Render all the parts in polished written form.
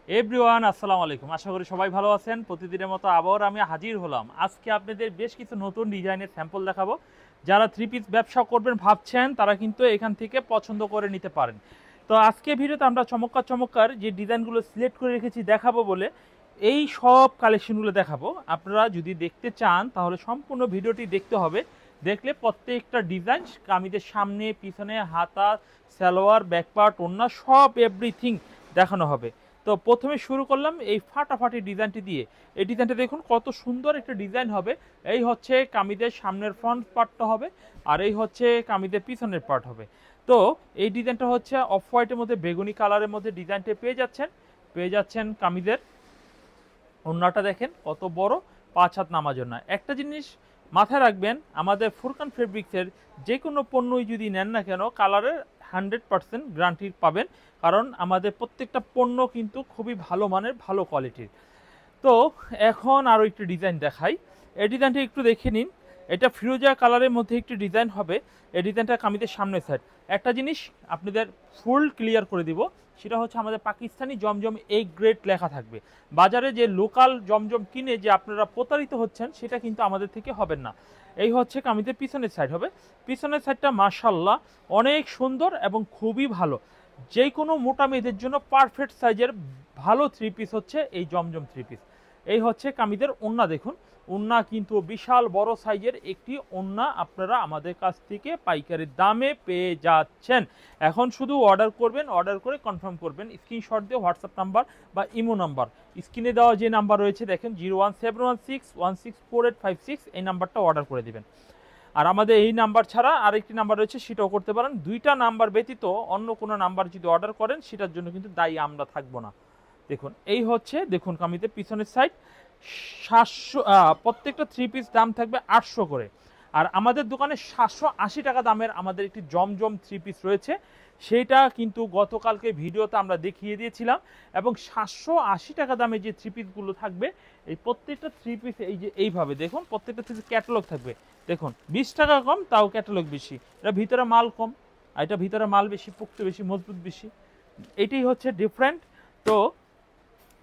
Everyone আসসালামু আলাইকুম। আশা করি সবাই ভালো আছেন। প্রতিদিনের মতো আবার আমি হাজির হলাম। আজকে আপনাদের বেশ কিছু নতুন ডিজাইনের স্যাম্পল দেখাবো। যারা থ্রি পিস ব্যবসা করবেন ভাবছেন তারা কিন্তু এখান থেকে পছন্দ করে নিতে পারেন। তো আজকে ভিডিওতে আমরা চমৎকার চমৎকার যে ডিজাইনগুলো সিলেক্ট করে রেখেছি দেখাবো বলে এই সব কালেকশনগুলো দেখাবো। আপনারা যদি দেখতে চান তাহলে সম্পূর্ণ ভিডিওটি দেখতে হবে। দেখলে প্রত্যেকটা ডিজাইন কামিজের সামনে পিছনে হাতা সালোয়ার ব্যাকপার্ট ওড়না সব এভরিথিং দেখানো হবে। তো প্রথমে শুরু করলাম এই ফাটাফাটি ডিজাইনটি দিয়ে। এই ডিজাইনটা দেখুন কত সুন্দর একটা ডিজাইন হবে। এই হচ্ছে কামিজের সামনের ফ্রন্ট পার্টটা হবে, আর এই হচ্ছে কামিজের পিছনের পার্ট হবে। তো এই ডিজাইনটা হচ্ছে অফ হোয়াইটের মধ্যে বেগুনি কালারের মধ্যে ডিজাইনটা পেয়ে যাচ্ছেন কামিজের ওড়নাটা দেখেন কত বড়, 5 হাত নামার জন্য। একটা জিনিস মাথায় রাখবেন, আমাদের ফুরকান ফেব্রিক্সের যে কোনো পণ্যই যদি নেন না কেন কালারের 100% গ্যারান্টি পাবেন, কারণ আমাদের প্রত্যেকটা পণ্য কিন্তু খুবই ভালো মানের ভালো কোয়ালিটির। তো এখন আরও একটি ডিজাইন দেখাই। এই ডিজাইনটা একটু দেখে নিন। এটা ফিরোজা কালারের মধ্যে একটি ডিজাইন হবে। এই ডিজাইনটা কামিজের সামনের সাইড। একটা জিনিস আপনাদের ফুল ক্লিয়ার করে দিব, সেটা হচ্ছে আমাদের পাকিস্তানি জমজম এ গ্রেড লেখা থাকবে। বাজারে যে লোকাল জমজম কিনে যে আপনারা প্রতারিত হচ্ছেন সেটা কিন্তু আমাদের থেকে হবেন না। এই হচ্ছে কামিজের পিছনের সাইড হবে। পিছনের সাইডটা মাশাল্লাহ অনেক সুন্দর এবং খুবই ভালো। যে কোনো মোটা মেয়েদের জন্য পারফেক্ট সাইজের ভালো থ্রি পিস হচ্ছে এই জমজম থ্রি পিস। এই হচ্ছে কামিজের ওড়না দেখুন, ওড়না কিন্তু বিশাল বড় সাইজের একটি ওড়না আপনারা আমাদের কাছ থেকে পাইকারি দামে পেয়ে যাচ্ছেন। এখন শুধু অর্ডার করবেন, অর্ডার করে কনফার্ম করবেন, স্ক্রিনশট দিয়ে হোয়াটসঅ্যাপ নাম্বার বা ইমো নাম্বার স্ক্রিনে দেওয়া যে নাম্বার রয়েছে দেখেন 01716164856, এই নাম্বারটা অর্ডার করে দিবেন। আর আমাদের এই নাম্বার ছাড়া আরেকটি নাম্বার রয়েছে, সেটাও করতে পারেন। দুইটা নাম্বার ব্যতীত অন্য কোনো নাম্বার যদি অর্ডার করেন সেটার জন্য কিন্তু দায়ী আমরা থাকবো না। দেখুন এই হচ্ছে, দেখুন কামিজের পিছনের সাইড 700, প্রত্যেকটা থ্রি পিস দাম থাকবে 800 করে। আর আমাদের দোকানে 780 টাকা দামের আমাদের একটি জমজম থ্রি পিস রয়েছে, সেইটা কিন্তু গতকালকে ভিডিওতে আমরা দেখিয়ে দিয়েছিলাম। এবং 780 টাকা দামে যে থ্রি পিসগুলো থাকবে, এই প্রত্যেকটা থ্রি পিস এই যে এইভাবে দেখুন, প্রত্যেকটা থ্রি পিস ক্যাটালগ থাকবে। দেখুন 20 টাকা কম, তাও ক্যাটালগ বেশি। এটা ভিতরে মাল কম, আর এটা ভিতরে মাল বেশি, পোক্ত বেশি, মজবুত বেশি। এটাই হচ্ছে ডিফারেন্ট। তো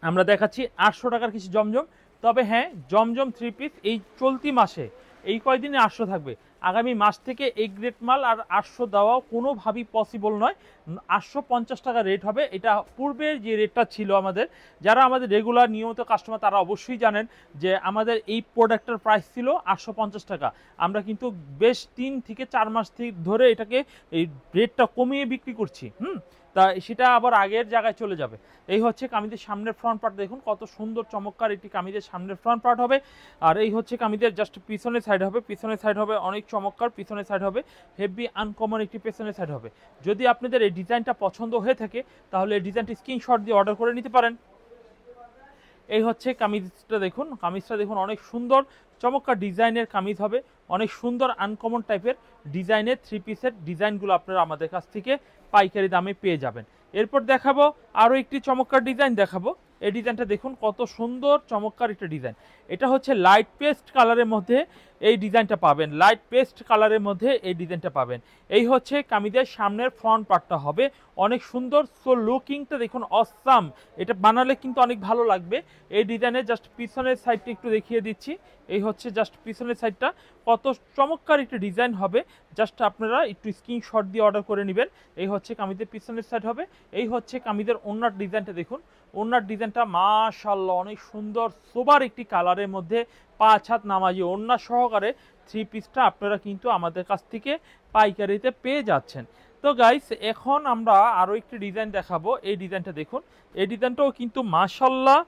আমরা দেখাচ্ছি 800 টাকার কিছু জমজম। তবে হ্যাঁ, জমজম থ্রি পিস এই চলতি মাসে এই কয়দিনে 800 থাকবে। আগামী মাস থেকে এই গ্রেড মাল আর 800 দেওয়া কোনোভাবেই পসিবল নয়। 850 টাকা রেট হবে। এটা পূর্বের যে রেটটা ছিল, আমাদের যারা আমাদের রেগুলার নিয়মিত কাস্টমার তারা অবশ্যই জানেন যে আমাদের এই প্রোডাক্টের প্রাইস ছিল 850 টাকা। আমরা কিন্তু বেশ 3 থেকে 4 মাস থেকে ধরে এটাকে এই রেটটা কমিয়ে বিক্রি করছি। তা সেটা আবার আগের জায়গায় চলে যাবে। এই হচ্ছে কামিজের সামনের ফ্রন্ট পার্ট, দেখুন কত সুন্দর চমৎকার একটি কামিজের সামনের ফ্রন্ট পার্ট হবে। আর এই হচ্ছে কামিজের জাস্ট পিছনের সাইড হবে। পিছনের সাইড হবে অনেক চমৎকার, পিছনের সাইড হবে হেভি আনকমন একটি পিছনের সাইড হবে। যদি আপনাদের এই ডিজাইনটা পছন্দ হয়ে থাকে তাহলে এই ডিজাইনটি স্ক্রিনশট দিয়ে অর্ডার করে নিতে পারেন। এই হচ্ছে কামিজটা দেখুন, কামিজটা দেখুন অনেক সুন্দর চমৎকার ডিজাইনের কামিজ হবে। অনেক সুন্দর আনকমন টাইপের ডিজাইনের থ্রি পিসের ডিজাইনগুলো আপনারা আমাদের কাছ থেকে পাইকারি দামে পেয়ে যাবেন। এরপর দেখাবো আরও একটি চমৎকার ডিজাইন দেখাবো। এই ডিজাইনটা দেখুন কত সুন্দর চমৎকার একটা ডিজাইন। এটা হচ্ছে লাইট পেস্ট কালারের মধ্যে এই ডিজাইনটা পাবেন, লাইট পেস্ট কালারের মধ্যে এই ডিজাইনটা পাবেন। এই হচ্ছে কামিজের সামনের ফ্রন্ট পার্টটা হবে অনেক সুন্দর। সো লুকিংটা দেখুন অসাম, এটা বানালে কিন্তু অনেক ভালো লাগবে। এই ডিজাইনের জাস্ট পিছনের সাইডটা একটু দেখিয়ে দিচ্ছি। এই হচ্ছে জাস্ট পিছনের সাইডটা, কত চমৎকার একটা ডিজাইন হবে। জাস্ট আপনারা একটু স্ক্রিনশট দিয়ে অর্ডার করে নেবেন। এই হচ্ছে কামিজের পিছনের সাইড হবে। এই হচ্ছে কামিজের ওড়নার ডিজাইনটা দেখুন, ওড়নার ডিজাইনটা মাশাআল্লাহ অনেক সুন্দর সোবার একটি কালারের মধ্যে 5 হাত নামাজি ওড়না সহকারে থ্রি পিসটা আপনারা কিন্তু আমাদের কাছ থেকে পাইকারিতে পেয়ে যাচ্ছেন। তো গাইস এখন আমরা আরও একটি ডিজাইন দেখাবো। এই ডিজাইনটা দেখুন, এই ডিজাইনটাও কিন্তু মাশাআল্লাহ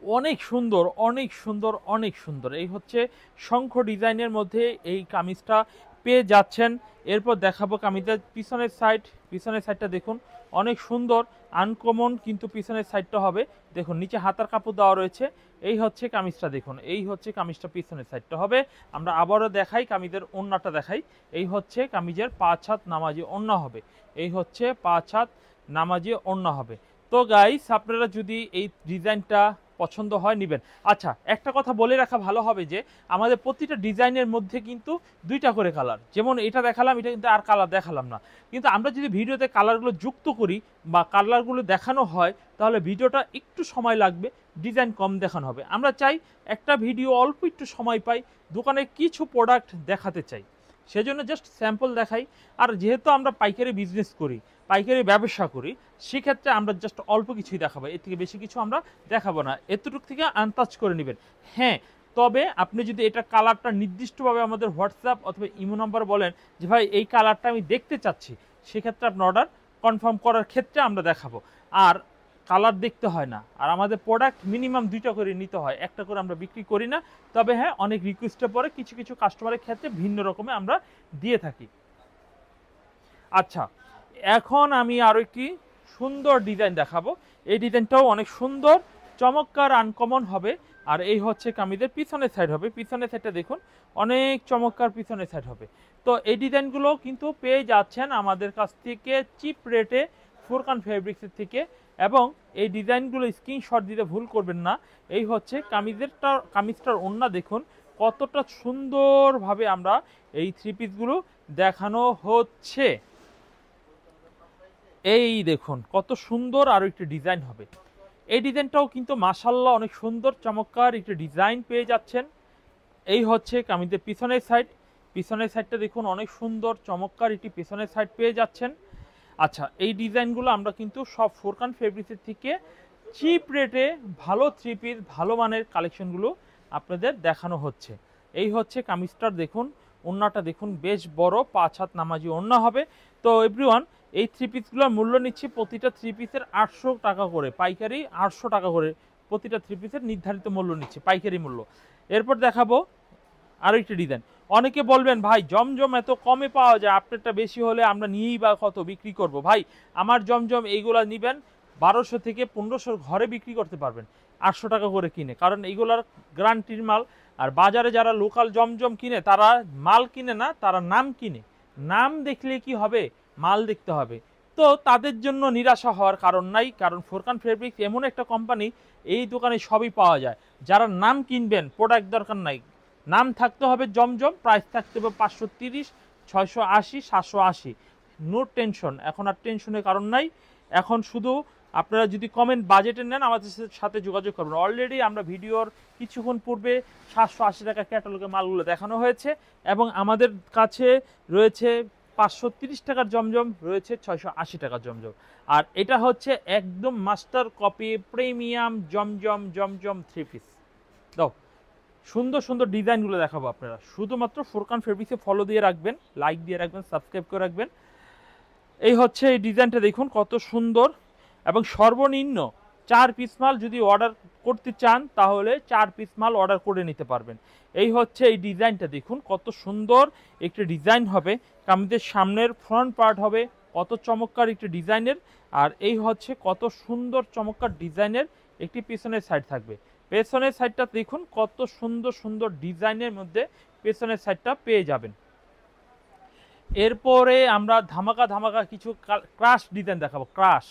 অনেক সুন্দর, অনেক সুন্দর, অনেক সুন্দর। এই হচ্ছে শঙ্খ ডিজাইনের মধ্যে এই কামিজটা পেয়ে যাচ্ছেন। এরপর দেখাবো কামিজের পিছনের সাইড। পিছনের সাইডটা দেখুন অনেক সুন্দর আনকমন, কিন্তু পিছনের সাইডটা হবে দেখুন নিচে হাতার কাপড় দেওয়া রয়েছে। এই হচ্ছে কামিজটা দেখুন, এই হচ্ছে কামিজটা পিছনের সাইডটা হবে। আমরা আবারও দেখাই, কামিজের ওড়নাটা দেখাই। এই হচ্ছে কামিজের 5 হাত নামাজি ওড়না হবে। এই হচ্ছে 5 হাত নামাজি ওড়না হবে। তো গাইস আপনারা যদি এই ডিজাইনটা পছন্দ হয় নেবেন। আচ্ছা, একটা কথা বলে রাখা ভালো হবে যে আমাদের প্রতিটা ডিজাইনের মধ্যে কিন্তু 2টা করে কালার। যেমন এটা দেখালাম, এটা কিন্তু আর কালার দেখালাম না। কিন্তু আমরা যদি ভিডিওতে কালারগুলো যুক্ত করি বা কালারগুলো দেখানো হয়, তাহলে ভিডিওটা একটু সময় লাগবে, ডিজাইন কম দেখানো হবে। আমরা চাই একটা ভিডিও অল্প একটু সময় পাই, দোকানে কিছু প্রোডাক্ট দেখাতে চাই, সেজন্য জাস্ট স্যাম্পল দেখাই। আর যেহেতু আমরা পাইকারি বিজনেস করি, পাইকারি ব্যবসা করি, সেক্ষেত্রে আমরা জাস্ট অল্প কিছুই দেখাবো, এর থেকে বেশি কিছু আমরা দেখাবো না। এতটুকু থেকে আনটাচ করে নেবেন। হ্যাঁ, তবে আপনি যদি এটা কালারটা নির্দিষ্টভাবে আমাদের হোয়াটসঅ্যাপ অথবা ইমো নাম্বার বলেন যে ভাই এই কালারটা আমি দেখতে চাচ্ছি, সেক্ষেত্রে আপনি অর্ডার কনফার্ম করার ক্ষেত্রে আমরা দেখাবো। আর কালার দেখতে হয় না, আর আমাদের প্রোডাক্ট মিনিমাম 2টা করে নিতে হয়, একটা করে আমরা বিক্রি করি না। তবে হ্যাঁ, অনেক রিকোয়েস্টের পরে কিছু কিছু কাস্টমারের ক্ষেত্রে ভিন্ন রকমে আমরা দিয়ে থাকি। আচ্ছা, এখন আমি আরও একটি সুন্দর ডিজাইন দেখাবো। এই ডিজাইনটাও অনেক সুন্দর, চমৎকার, আনকমন হবে। আর এই হচ্ছে কামিজের পিছনের সাইড হবে। পিছনের সাইডটা দেখুন, অনেক চমৎকার পিছনের সাইড হবে। তো এই ডিজাইনগুলো কিন্তু পেয়ে যাচ্ছেন আমাদের কাছ থেকে চিপ রেটে ফুরকান ফেব্রিক্সের থেকে। এবং এই ডিজাইনগুলো স্ক্রিনশট দিতে ভুল করবেন না। এই হচ্ছে কামিজটার ওড়না দেখুন কতটা সুন্দরভাবে আমরা এই থ্রি পিসগুলো দেখানো হচ্ছে। এই দেখুন কত সুন্দর আরও একটি ডিজাইন হবে। এই ডিজাইনটাও কিন্তু মাশাআল্লাহ অনেক সুন্দর চমৎকার একটি ডিজাইন পেয়ে যাচ্ছেন। এই হচ্ছে কামিজের পিছনের সাইড। পিছনের সাইডটা দেখুন অনেক সুন্দর চমৎকার একটি পিছনের সাইড পেয়ে যাচ্ছেন। আচ্ছা, এই ডিজাইনগুলো আমরা কিন্তু সব ফুরকান ফেব্রিক্সের থেকে চিপ রেটে ভালো থ্রি পিস, ভালো মানের কালেকশনগুলো আপনাদের দেখানো হচ্ছে। এই হচ্ছে কামিজটার দেখুন, ওড়নাটা দেখুন বেশ বড়, 5 হাত নামাজি ওড়না হবে। তো এভরিওয়ান, এই থ্রি পিসগুলোর মূল্য নিচ্ছি প্রতিটা থ্রি পিসের 800 টাকা করে, পাইকারি 800 টাকা করে প্রতিটা থ্রি পিসের নির্ধারিত মূল্য নিচ্ছে, পাইকারি মূল্য। এরপর দেখাবো আরও একটি ডিজাইন। অনেকে বলবেন ভাই জমজম এত কমে পাওয়া যায়, আপনারটা বেশি হলে আমরা নিয়েই বা কত বিক্রি করব। ভাই আমার জমজম এইগুলা নিবেন 1200 থেকে 1500 ঘরে বিক্রি করতে পারবেন 800 টাকা করে কিনে, কারণ এইগুলার গ্যারান্টির মাল। আর বাজারে যারা লোকাল জমজম কিনে তারা মাল কিনে না, তারা নাম কিনে। নাম দেখলে কি হবে, মাল দেখতে হবে। তো তাদের জন্য নিরাশা হওয়ার কারণ নাই, কারণ ফুরকান ফেব্রিক্স এমন একটা কোম্পানি, এই দোকানে সবই পাওয়া যায়। যারা নাম কিনবেন, প্রোডাক্ট দরকার নাই, নাম থাকতে হবে জমজম, প্রাইস থাকতে হবে 530, 680, 780। নো টেনশন, এখন আর টেনশনের কারণ নাই। এখন শুধু আপনারা যদি কমেন্ট বাজেটে নেন আমাদের সাথে যোগাযোগ করবেন। অলরেডি আমরা ভিডিওর কিছুক্ষণ পূর্বে 780 টাকা ক্যাটালগের মালগুলো দেখানো হয়েছে, এবং আমাদের কাছে রয়েছে 530 টাকার জমজম, রয়েছে 680 টাকার জমজম। আর এটা হচ্ছে একদম মাস্টার কপি প্রিমিয়াম জমজম থ্রি পিস। দাও, সুন্দর সুন্দর ডিজাইনগুলো দেখাবো আপনারা। শুধুমাত্র ফুরকান ফেব্রিক্সে ফলো দিয়ে রাখবেন, লাইক দিয়ে রাখবেন, সাবস্ক্রাইব করে রাখবেন। এই হচ্ছে এই ডিজাইনটা দেখুন কত সুন্দর, এবং সর্বনিম্ন 4 পিস মাল যদি অর্ডার করতে চান তাহলে 4 পিস মাল অর্ডার করে নিতে পারবেন। এই হচ্ছে এই ডিজাইনটা দেখুন কত সুন্দর একটি ডিজাইন হবে। কামিজের সামনের ফ্রন্ট পার্ট হবে কত চমৎকার একটি ডিজাইনের, আর এই হচ্ছে কত সুন্দর চমৎকার ডিজাইনের একটি পিছনের সাইড থাকবে। পেছনের সাইডটা দেখুন কত সুন্দর সুন্দর ডিজাইনের মধ্যে পেছনের সাইডটা পেয়ে যাবেন। এরপরে আমরা ধামাকা কিছু ক্রাশ ডিজাইন দেখাবো। ক্রাশ,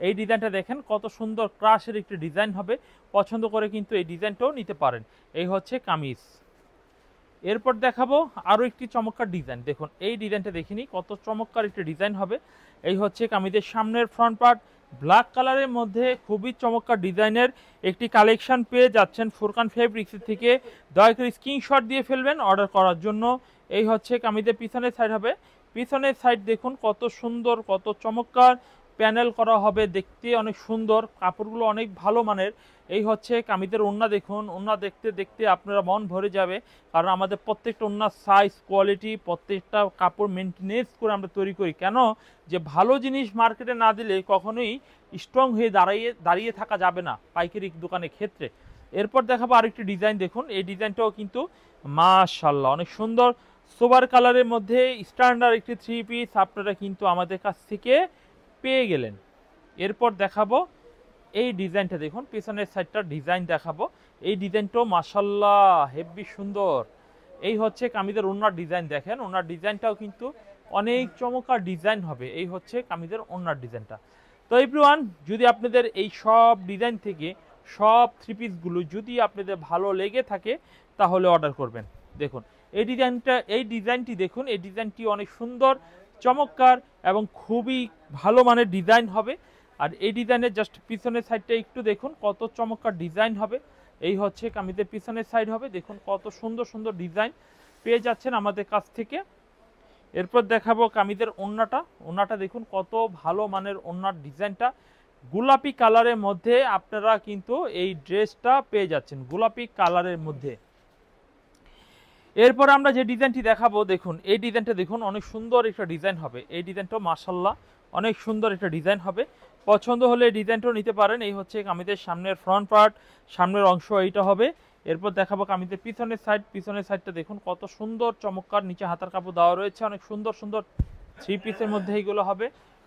এই ডিজাইনটা দেখেন কত সুন্দর ক্রাশের একটি ডিজাইন হবে। পছন্দ করে কিন্তু এই ডিজাইনটাও নিতে পারেন। এই হচ্ছে কামিজ। এরপর দেখাবো আরও একটি চমৎকার ডিজাইন। দেখুন এই ডিজাইনটা দেখিনি, কত চমৎকার একটি ডিজাইন হবে। এই হচ্ছে কামিজের সামনের ফ্রন্ট পার্ট, ব্ল্যাক কালারের মধ্যে খুবই চমৎকার ডিজাইনের একটি কালেকশন পেয়ে যাচ্ছেন ফুরকান ফেব্রিক্স থেকে। দয়া করে স্ক্রিনশট দিয়ে ফেলবেন অর্ডার করার জন্য। এই হচ্ছে কামিজের পিছনের সাইড হবে। পিছনের সাইড দেখুন কত সুন্দর, কত চমৎকার প্যানেল করা হবে, দেখতে অনেক সুন্দর, কাপড়গুলো অনেক ভালো মানের। এই হচ্ছে কামিজের ওড়না দেখুন, ওড়না দেখতে দেখতে আপনারা মন ভরে যাবে, কারণ আমাদের প্রত্যেকটা ওড়নার সাইজ, কোয়ালিটি, প্রত্যেকটা কাপড় মেনটেনেন্স করে আমরা তৈরি করি। কেন যে ভালো জিনিস মার্কেটে না দিলে কখনোই স্ট্রং হয়ে দাঁড়িয়ে থাকা যাবে না পাইকারি দোকানের ক্ষেত্রে। এরপর দেখাবো আরেকটি ডিজাইন। দেখুন এই ডিজাইনটাও কিন্তু মাশাআল্লাহ অনেক সুন্দর, সোবার কালারের মধ্যে স্ট্যান্ডার্ড একটি থ্রি পিস আপনারা কিন্তু আমাদের কাছ থেকে পেয়ে গেলেন। এরপর দেখাবো এই ডিজাইনটা দেখুন, পিছনের সাইডটা ডিজাইন দেখাবো। এই ডিজাইনটাও মাশাআল্লাহ হেভি সুন্দর। এই হচ্ছে কামিজের ওড়নার ডিজাইন, দেখেন ওড়নার ডিজাইনটাও কিন্তু অনেক চমৎকার ডিজাইন হবে। এই হচ্ছে কামিজের ওড়নার ডিজাইনটা। তো এভরিওয়ান, যদি আপনাদের এই সব ডিজাইন থেকে সব থ্রি পিসগুলো যদি আপনাদের ভালো লেগে থাকে তাহলে অর্ডার করবেন। দেখুন এই ডিজাইনটি দেখুন, এই ডিজাইনটি অনেক সুন্দর, চমৎকার এবং খুবই ভালো মানের ডিজাইন হবে। আর এই ডিজাইনের জাস্ট পিছনের সাইডটা একটু দেখুন, কত চমৎকার ডিজাইন হবে। এই হচ্ছে কামিজের পিছনের সাইড হবে, দেখুন কত সুন্দর সুন্দর ডিজাইন পেয়ে যাচ্ছেন আমাদের কাছ থেকে। এরপর দেখাবো কামিজের ওড়নাটা দেখুন কত ভালো মানের ওড়নার ডিজাইনটা, গোলাপি কালারের মধ্যে আপনারা কিন্তু এই ড্রেসটা পেয়ে যাচ্ছেন, গোলাপি কালারের মধ্যে। এরপর আমরা যে ডিজাইনটি দেখাবো, দেখুন এই ডিজাইনটা দেখুন, অনেক সুন্দর একটা ডিজাইন হবে। এই ডিজাইনটাও মাশাআল্লাহ অনেক সুন্দর একটা ডিজাইন হবে। পছন্দ হলে এই ডিজাইনটাও নিতে পারেন। এই হচ্ছে কামিজের সামনের ফ্রন্ট পার্ট, সামনের অংশ এইটা হবে। এরপর দেখাবো কামিজের পিছনের সাইডটা দেখুন কত সুন্দর চমৎকার, নিচে হাতার কাপড় দেওয়া রয়েছে, অনেক সুন্দর সুন্দর থ্রি পিসের মধ্যে এইগুলো হবে।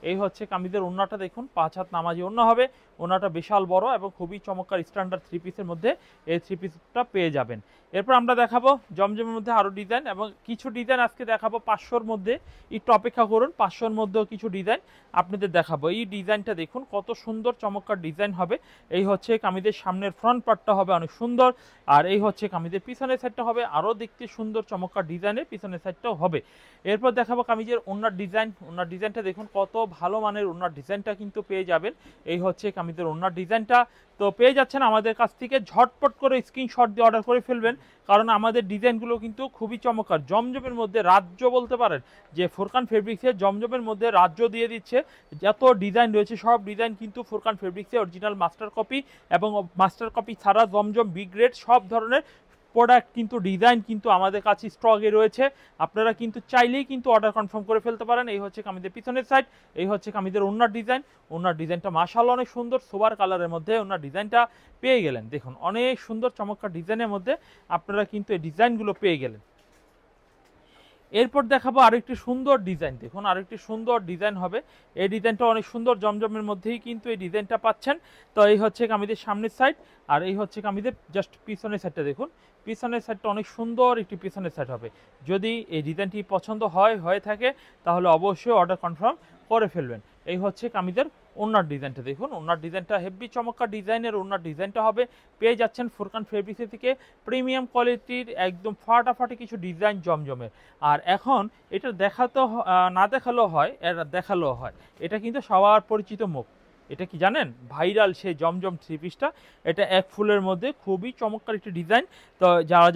এই হচ্ছে কামিজের ওড়নাটা দেখুন, 5 হাত নামাজি ওড়না হবে। ওড়নাটা বিশাল বড় এবং খুবই চমৎকার স্ট্যান্ডার্ড থ্রি পিসের মধ্যে এই থ্রি পিসটা পেয়ে যাবেন। এরপর আমরা দেখাবো জমজমের মধ্যে আরও ডিজাইন, এবং কিছু ডিজাইন আজকে দেখাবো 500-র মধ্যে। একটু অপেক্ষা করুন, 500-র মধ্যেও কিছু ডিজাইন আপনাদের দেখাবো। এই ডিজাইনটা দেখুন কত সুন্দর চমৎকার ডিজাইন হবে। এই হচ্ছে কামিজের সামনের ফ্রন্ট পার্টটা হবে অনেক সুন্দর, আর এই হচ্ছে কামিজের পিছনের সাইডটা হবে আরও দেখতে সুন্দর চমৎকার ডিজাইনের, পিছনের সাইডটাও হবে। এরপর দেখাবো কামিজের ওড়নার ডিজাইনটা দেখুন কত ভালো মানের ওড়নার ডিজাইনটা কিন্তু পেয়ে যাবেন। এই হচ্ছে কামিজের ওড়নার ডিজাইনটা, তো পেয়ে যাচ্ছেন আমাদের কাছ থেকে। ঝটপট করে স্ক্রিনশট দিয়ে অর্ডার করে ফেলবেন, কারণ আমাদের ডিজাইনগুলো কিন্তু খুবই চমৎকার। জমজমের মধ্যে রাজ্য বলতে পারেন, যে ফুরকান ফেব্রিক্সের জমজমের মধ্যে রাজ্য দিয়ে দিচ্ছে। যত ডিজাইন রয়েছে সব ডিজাইন কিন্তু ফুরকান ফেব্রিক্সের অরিজিনাল মাস্টার কপি, এবং মাস্টার কপি ছাড়া জমজম বি গ্রেড সব ধরনের প্রোডাক্ট কিন্তু ডিজাইন কিন্তু আমাদের কাছে স্টকে রয়েছে। আপনারা কিন্তু চাইলেই কিন্তু অর্ডার কনফার্ম করে ফেলতে পারেন। এই হচ্ছে কামিজের পিছনের সাইড, এই হচ্ছে কামিজের ওড়নার ডিজাইনটা মাশাআল্লাহ অনেক সুন্দর, সোবার কালারের মধ্যে ওড়নার ডিজাইনটা পেয়ে গেলেন। দেখুন অনেক সুন্দর চমৎকার ডিজাইনের মধ্যে আপনারা কিন্তু এই ডিজাইনগুলো পেয়ে গেলেন। এরপর দেখাবো আরেকটি সুন্দর ডিজাইন, দেখুন আরেকটি সুন্দর ডিজাইন হবে। এই ডিজাইনটা অনেক সুন্দর, জমজমের মধ্যেই কিন্তু এই ডিজাইনটা পাচ্ছেন। তো এই হচ্ছে কামিজের সামনের সাইড, আর এই হচ্ছে কামিজের জাস্ট পিছনের সাইডটা দেখুন, পিছনের সাইডটা অনেক সুন্দর একটি পিছনের সাইড হবে। যদি এই ডিজাইনটি পছন্দ হয়ে থাকে তাহলে অবশ্যই অর্ডার কনফার্ম করে ফেলবেন। এই হচ্ছে কামিজের ওড়নার ডিজাইনটা দেখুন, ওড়নার ডিজাইনটা হেভি চমৎকার ডিজাইনের ওড়নার ডিজাইনটা হবে। পেয়ে যাচ্ছেন ফুরকান ফেব্রিক্স থেকে প্রিমিয়াম কোয়ালিটির একদম ফাটাফাটি কিছু ডিজাইন জমজমের। আর এখন এটা না দেখালেও হয়, এটা দেখালেও হয়, এটা কিন্তু সবার পরিচিত মুখ। এটা কি জানেন, ভাইরাল সেই জমজম থ্রি পিসটা। এটা এক ফুলের মধ্যে খুবই চমৎকার একটি ডিজাইন। তো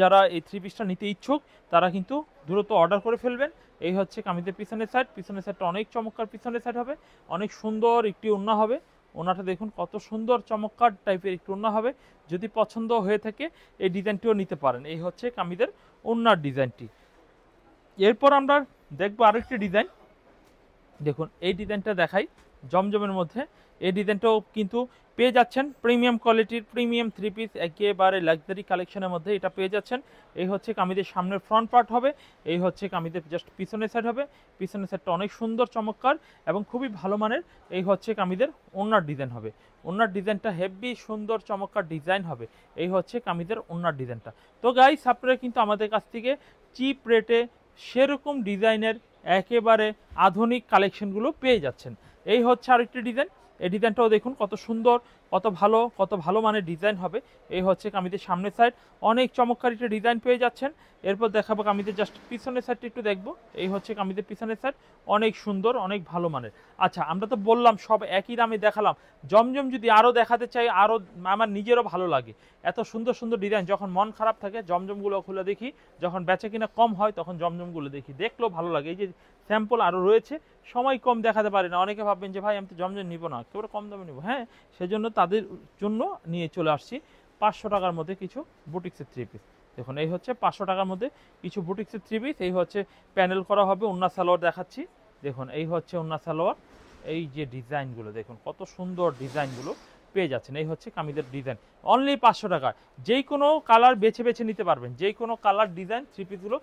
যারা এই থ্রি পিসটা নিতে ইচ্ছুক তারা কিন্তু দ্রুত অর্ডার করে ফেলবেন। এই হচ্ছে কামিজের পিছনের সাইডটা অনেক চমৎকার পিছনের সাইড হবে, অনেক সুন্দর একটি ওড়না হবে। ওড়নাটা দেখুন কত সুন্দর চমৎকার টাইপের একটি ওড়না হবে। যদি পছন্দ হয়ে থাকে এই ডিজাইনটিও নিতে পারেন। এই হচ্ছে কামিজের ওড়নার ডিজাইনটি। এরপর আমরা দেখবো আরেকটি ডিজাইন, দেখুন এই ডিজাইনটা দেখাই জমজমের মধ্যে। এই ডিজাইনটাও কিন্তু পেয়ে যাচ্ছেন প্রিমিয়াম কোয়ালিটির প্রিমিয়াম থ্রি পিস, একেবারে লাক্সারি কালেকশনের মধ্যে এটা পেয়ে যাচ্ছেন। এই হচ্ছে কামিজের সামনের ফ্রন্ট পার্ট হবে, এই হচ্ছে কামিজের জাস্ট পিছনের সাইড হবে। পিছনের সাইডটা অনেক সুন্দর চমৎকার এবং খুবই ভালো মানের। এই হচ্ছে কামিজের ওড়নার ডিজাইন হবে, ওড়নার ডিজাইনটা হেভি সুন্দর চমৎকার ডিজাইন হবে। এই হচ্ছে কামিজের ওড়নার ডিজাইনটা। তো গাইস, আপনারা কিন্তু আমাদের কাছ থেকে চিপ রেটে সেরকম ডিজাইনের একেবারে আধুনিক কালেকশনগুলো পেয়ে যাচ্ছেন। এই হচ্ছে আরেকটি ডিজাইন, এই ডিজাইনটাও দেখুন কত সুন্দর, কত ভালো মানের ডিজাইন হবে। এই হচ্ছে কামিজের সামনের সাইড, অনেক চমৎকার একটা ডিজাইন পেয়ে যাচ্ছেন। এরপর দেখাবো কামিজের জাস্ট পিছনের সাইডটা একটু দেখবো। এই হচ্ছে কামিজের পিছনের সাইড, অনেক সুন্দর, অনেক ভালো মানের। আচ্ছা, আমরা তো বললাম সব একই দামে দেখালাম। জমজম যদি আরও দেখাতে চাই, আরও আমার নিজেরও ভালো লাগে। এত সুন্দর সুন্দর ডিজাইন, যখন মন খারাপ থাকে জমজমগুলো খুলে দেখি, যখন বেচা কিনা কম হয় তখন জমজমগুলো দেখি, দেখলেও ভালো লাগে। এই যে স্যাম্পল আরও রয়েছে, সময় কম দেখাতে পারি না। অনেকে ভাববেন যে ভাই আমি তো জমজম নিব না, একেবারে কম দামে নিব। হ্যাঁ, সেজন্য তাদের জন্য নিয়ে চলে আসছি 500 টাকার মধ্যে কিছু বুটিক্সের থ্রি পিস। দেখুন এই হচ্ছে 500 টাকার মধ্যে কিছু বুটিক্সের থ্রি পিস। এই হচ্ছে প্যানেল করা হবে, ওন্না সালোয়ার দেখাচ্ছি। দেখুন এই হচ্ছে ওন্না সালোয়ার। এই যে ডিজাইনগুলো দেখুন কত সুন্দর ডিজাইনগুলো পেয়ে যাচ্ছেন। এই হচ্ছে কামিজের ডিজাইন, অনলি 500 টাকা। যেই কোনো কালার বেছে নিতে পারবেন, যেই কোনো কালার ডিজাইন থ্রি পিসগুলো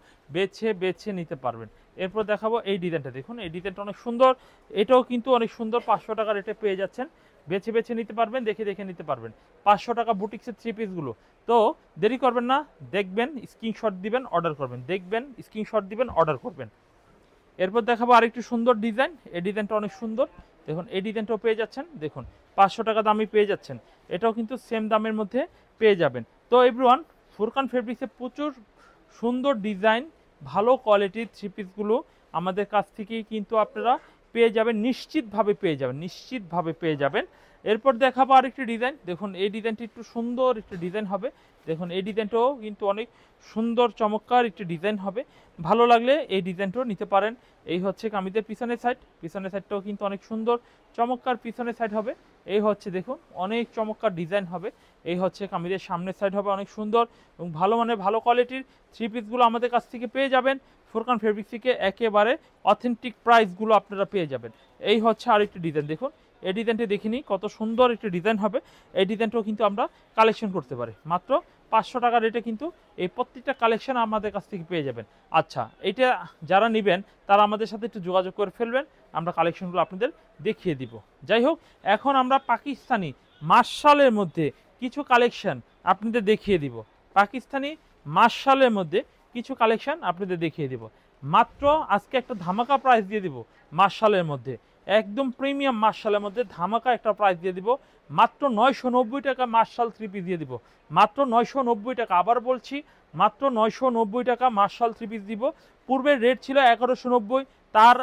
বেছে নিতে পারবেন। এরপর দেখাবো এই ডিজাইনটা, দেখুন এই ডিজাইনটা অনেক সুন্দর, এটাও কিন্তু অনেক সুন্দর। 500 টাকার এটা পেয়ে যাচ্ছেন, বেছে নিতে পারবেন, দেখে নিতে পারবেন। 500 টাকা বুটিক্সের থ্রি পিসগুলো। তো দেরি করবেন না, দেখবেন স্ক্রিনশট দিবেন, অর্ডার করবেন, দেখবেন স্ক্রিনশট দিবেন, অর্ডার করবেন। এরপর দেখাবো আরেকটি সুন্দর ডিজাইন, এই ডিজাইনটা অনেক সুন্দর। দেখুন এই ডিজাইনটাও পেয়ে যাচ্ছেন। দেখুন 500 টাকা দামে পেয়ে যাচ্ছেন, এটাও কিন্তু সেম দামের মধ্যে পেয়ে যাবেন। তো এভরিওয়ান, ফুরকান ফেব্রিক্সে প্রচুর সুন্দর ডিজাইন, ভালো কোয়ালিটির থ্রি পিসগুলো আমাদের কাছ থেকেই কিন্তু আপনারা পেয়ে যাবেন, নিশ্চিতভাবে পেয়ে যাবেন। এরপর দেখাবো আরেকটি ডিজাইন। দেখুন এই ডিজাইনটি একটু সুন্দর একটি ডিজাইন হবে। দেখুন এই ডিজাইনটাও কিন্তু অনেক সুন্দর চমৎকার একটি ডিজাইন হবে, ভালো লাগলে এই ডিজাইনটাও নিতে পারেন। এই হচ্ছে কামিজের পিছনের সাইডটাও কিন্তু অনেক সুন্দর চমৎকার পিছনের সাইড হবে। এই হচ্ছে দেখুন অনেক চমৎকার ডিজাইন হবে। এই হচ্ছে কামিজের সামনের সাইড হবে অনেক সুন্দর এবং ভালো মানের ভালো কোয়ালিটির থ্রি পিসগুলো আমাদের কাছ থেকে পেয়ে যাবেন। ফুরকান ফেব্রিক্স থেকে একেবারে অথেন্টিক প্রাইসগুলো আপনারা পেয়ে যাবেন। এই হচ্ছে আরেকটি ডিজাইন। দেখুন এই ডিজাইনটি দেখিনি, কত সুন্দর একটি ডিজাইন হবে। এই ডিজাইনটাও কিন্তু আমরা কালেকশন করতে পারি মাত্র 500 টাকা রেটে, কিন্তু এই প্রত্যেকটা কালেকশন আমাদের কাছ থেকে পেয়ে যাবেন। আচ্ছা, এটা যারা নেবেন তারা আমাদের সাথে একটু যোগাযোগ করে ফেলবেন, আমরা কালেকশনগুলো আপনাদের দেখিয়ে দিব। যাই হোক, এখন আমরা পাকিস্তানি মার্শালের মধ্যে কিছু কালেকশন আপনাদের দেখিয়ে দিব। পাকিস্তানি মার্শালের মধ্যে কিছু কালেকশন আপনাদের দেখিয়ে দিব। মাত্র আজকে একটা ধামাকা প্রাইস দিয়ে দিব মার্শালের মধ্যে, একদম প্রিমিয়াম মার্শালের মধ্যে ধামাকা একটা প্রাইস দিয়ে দিব। মাত্র 990 টাকা মার্শাল থ্রি পিস দিয়ে দিব, মাত্র 990 টাকা। আবার বলছি, মাত্র 990 টাকা মার্শাল থ্রি পিস দিব। পূর্বের রেট ছিল 1190, তার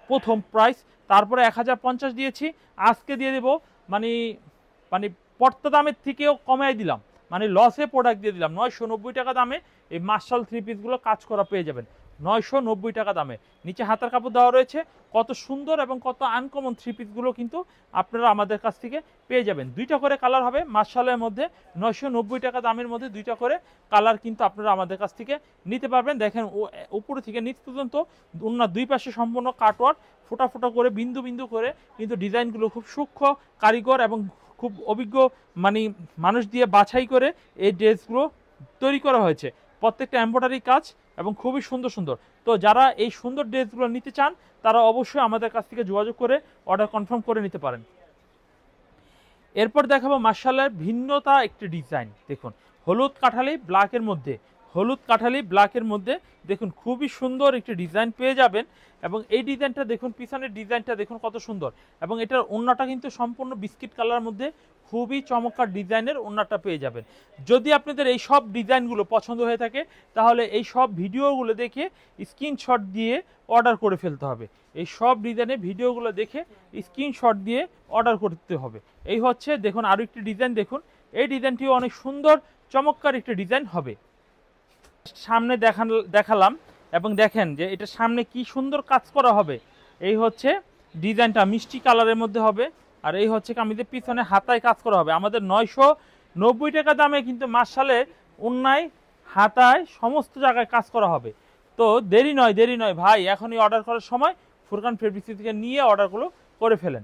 প্রথম প্রাইস, তারপরে 1050 দিয়েছি, আজকে দিয়ে দেব মানে মানে পর্তা দামের থেকেও কমাই দিলাম, মানে লসে প্রোডাক্ট দিয়ে দিলাম। 990 টাকা দামে এই মার্শাল থ্রি পিসগুলো কাজ করা পেয়ে যাবেন 990 টাকা দামে। নিচে হাতার কাপড় দেওয়া রয়েছে, কত সুন্দর এবং কত আনকমন থ্রি পিসগুলো কিন্তু আপনারা আমাদের কাছ থেকে পেয়ে যাবেন। দুইটা করে কালার হবে মার্শালের মধ্যে, 990 টাকা দামের মধ্যে দুইটা করে কালার কিন্তু আপনারা আমাদের কাছ থেকে নিতে পারবেন। দেখেন উপরে থেকে নিচ পর্যন্ত ওনার দুই পাশে সম্পূর্ণ কাটওয়ার্ক, ফোটা ফোটা করে বিন্দু বিন্দু করে কিন্তু ডিজাইনগুলো খুব সূক্ষ্ম কারিগর এবং খুব অভিজ্ঞ মানে মানুষ দিয়ে বাছাই করে এই ড্রেসগুলো তৈরি করা হয়েছে। প্রত্যেকটা এমব্রয়ডারি কাজ এবং খুবই সুন্দর সুন্দর। তো যারা এই সুন্দর ড্রেসগুলো নিতে চান তারা অবশ্যই আমাদের কাছ থেকে যোগাযোগ করে অর্ডার কনফার্ম করে নিতে পারেন। এরপর দেখাবো মার্শালের ভিন্নতা একটি ডিজাইন। দেখুন হলুদ কাঠালি ব্ল্যাকের মধ্যে দেখুন খুবই সুন্দর একটি ডিজাইন পেয়ে যাবেন। এবং এই ডিজাইনটা দেখুন, পিছনের ডিজাইনটা দেখুন কত সুন্দর, এবং এটার ওড়নাটা কিন্তু সম্পূর্ণ বিস্কিট কালারের মধ্যে খুবই চমৎকার ডিজাইনের ওড়নাটা পেয়ে যাবেন। যদি আপনাদের এই সব ডিজাইনগুলো পছন্দ হয়ে থাকে তাহলে এই সব ভিডিওগুলো দেখে স্ক্রিনশট দিয়ে অর্ডার করে ফেলতে হবে। এই সব ডিজাইনের ভিডিওগুলো দেখে স্ক্রিনশট দিয়ে অর্ডার করতে হবে। এই হচ্ছে দেখুন আরও একটি ডিজাইন। দেখুন এই ডিজাইনটিও অনেক সুন্দর চমৎকার একটি ডিজাইন হবে। সামনে দেখালাম এবং দেখেন যে এটা সামনে কি সুন্দর কাজ করা হবে। এই হচ্ছে ডিজাইনটা মিষ্টি কালারের মধ্যে হবে, আর এই হচ্ছে কামিজের পিছনে হাতায় কাজ করা হবে। আমাদের 990 টাকা দামে কিন্তু মার্শালে ওন্নায় হাতায় সমস্ত জায়গায় কাজ করা হবে। তো দেরি নয় ভাই, এখনই অর্ডার করার সময় ফুরকান ফেব্রিক্স থেকে নিয়ে অর্ডারগুলো করে ফেলেন।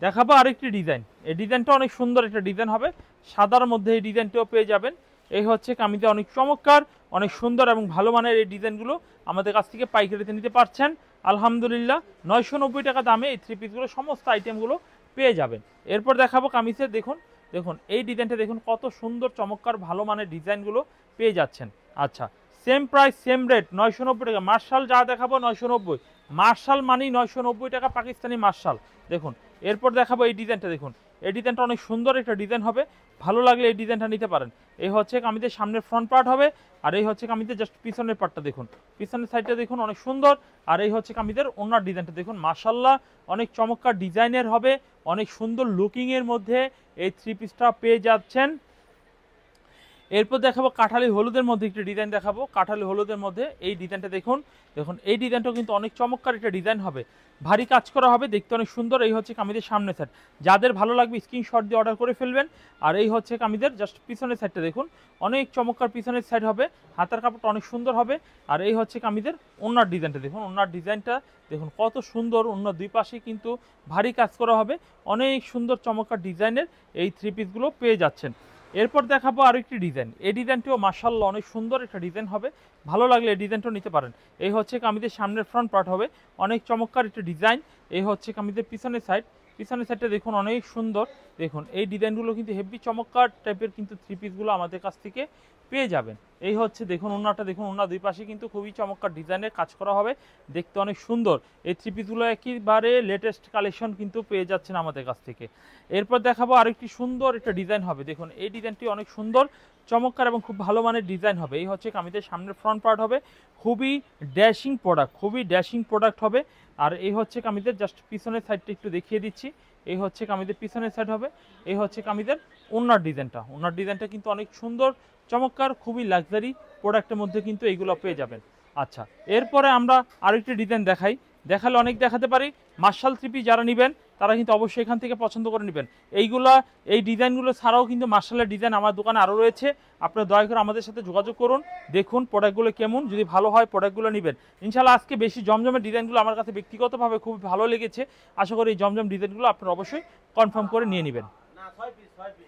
দেখাবো আরেকটি ডিজাইন। এই ডিজাইনটা অনেক সুন্দর একটা ডিজাইন হবে, সাদার মধ্যে এই ডিজাইনটাও পেয়ে যাবেন। এই হচ্ছে কামিজে অনেক চমৎকার, অনেক সুন্দর এবং ভালো মানের এই ডিজাইনগুলো আমাদের কাছ থেকে পাইকারিতে নিতে পারছেন আলহামদুলিল্লাহ। 990 টাকা দামে এই থ্রি পিসগুলো সমস্ত আইটেমগুলো পেয়ে যাবেন। এরপর দেখাবো কামিজের। দেখুন এই ডিজাইনটা দেখুন কত সুন্দর চমৎকার ভালো মানের ডিজাইনগুলো পেয়ে যাচ্ছেন। আচ্ছা, সেম প্রাইস সেম রেট 990 টাকা। মার্শাল যা দেখাবো 990, মার্শাল মানেই 990 টাকা পাকিস্তানি মার্শাল। দেখুন এরপর দেখাবো এই ডিজাইনটা। দেখুন এই ডিজাইনটা অনেক সুন্দর একটা ডিজাইন হবে, ভালো লাগলে এই ডিজাইনটা নিতে পারেন। এই হচ্ছে কামিজের সামনের ফ্রন্ট পার্ট হবে, আর এই হচ্ছে কামিজের জাস্ট পিছনের পার্টটা দেখুন, পিছনের সাইডটা দেখুন অনেক সুন্দর। আর এই হচ্ছে কামিজের ওনার ডিজাইনটা দেখুন, মাশাআল্লাহ অনেক চমৎকার ডিজাইনের হবে, অনেক সুন্দর লুকিংয়ের মধ্যে এই থ্রি পিসটা পেয়ে যাচ্ছেন। এরপর দেখাবো কাঠালি হলুদের মধ্যে একটি ডিজাইন দেখাবো। কাঠালি হলুদের মধ্যে এই ডিজাইনটা দেখুন এই ডিজাইনটাও কিন্তু অনেক চমৎকার একটা ডিজাইন হবে, ভারী কাজ করা হবে, দেখতে অনেক সুন্দর। এই হচ্ছে কামিজের সামনের সাইড, যাদের ভালো লাগবে স্ক্রিনশট দিয়ে অর্ডার করে ফেলবেন। আর এই হচ্ছে কামিজের জাস্ট পিছনের সাইডটা দেখুন, অনেক চমৎকার পিছনের সাইড হবে, হাতার কাপড়টা অনেক সুন্দর হবে। আর এই হচ্ছে কামিজের ওনার ডিজাইনটা দেখুন, ওনার ডিজাইনটা দেখুন কত সুন্দর, ওনার দুই পাশে কিন্তু ভারী কাজ করা হবে, অনেক সুন্দর চমৎকার ডিজাইনের এই থ্রি পিসগুলো পেয়ে যাচ্ছেন। এরপর দেখাবো আরও একটি ডিজাইন। এই ডিজাইনটিও মাশাআল্লাহ অনেক সুন্দর একটা ডিজাইন হবে, ভালো লাগলে এই ডিজাইনটাও নিতে পারেন। এই হচ্ছে কামিজের সামনের ফ্রন্ট পার্ট হবে, অনেক চমৎকার একটা ডিজাইন। এই হচ্ছে কামিজের পিছনের সাইডটা দেখুন অনেক সুন্দর। দেখুন এই ডিজাইনগুলো কিন্তু হেভি চমৎকার টাইপের কিন্তু থ্রি পিসগুলো আমাদের কাছ থেকে পেয়ে যাবেন। এই হচ্ছে দেখুন ওড়নাটা, দেখুন ওড়না দুই পাশে কিন্তু খুবই চমৎকার ডিজাইনের কাজ করা হবে, দেখতে অনেক সুন্দর। এই থ্রি পিসগুলো একেবারে লেটেস্ট কালেকশন কিন্তু পেয়ে যাচ্ছেন আমাদের কাছ থেকে। এরপর দেখাবো আরেকটি সুন্দর একটা ডিজাইন হবে, দেখুন এই ডিজাইনটি অনেক সুন্দর চমৎকার এবং খুব ভালো মানের ডিজাইন হবে। এই হচ্ছে কামিজের সামনের ফ্রন্ট পার্ট হবে, খুবই ড্যাশিং প্রোডাক্ট, খুবই ড্যাশিং প্রোডাক্ট হবে। আর এই হচ্ছে কামিজের জাস্ট পিছনের সাইডটা একটু দেখিয়ে দিচ্ছি, এই হচ্ছে কামিজের পিছনের সাইড হবে, এই হচ্ছে কামিজের ওড়নার ডিজাইনটা। ওড়নার ডিজাইনটা কিন্তু অনেক সুন্দর চমৎকার, খুবই লাক্সারি প্রোডাক্টের মধ্যে কিন্তু এইগুলো পেয়ে যাবেন। আচ্ছা, এরপরে আমরা আরেকটি ডিজাইন দেখাই, দেখালে অনেক দেখাতে পারি। মার্শাল থ্রি পিস যারা নেবেন তারা কিন্তু অবশ্যই এখান থেকে পছন্দ করে নেবেন। এইগুলা, এই ডিজাইনগুলো ছাড়াও কিন্তু মার্শালের ডিজাইন আমার দোকানে আরও রয়েছে। আপনারা দয়া করে আমাদের সাথে যোগাযোগ করুন, দেখুন প্রোডাক্টগুলো কেমন, যদি ভালো হয় প্রোডাক্টগুলো নেবেন ইনশাআল্লাহ। আজকে বেশি জমজমের ডিজাইনগুলো আমার কাছে ব্যক্তিগতভাবে খুব ভালো লেগেছে, আশা করি এই জমজম ডিজাইনগুলো আপনারা অবশ্যই কনফার্ম করে নিয়ে নেবেন।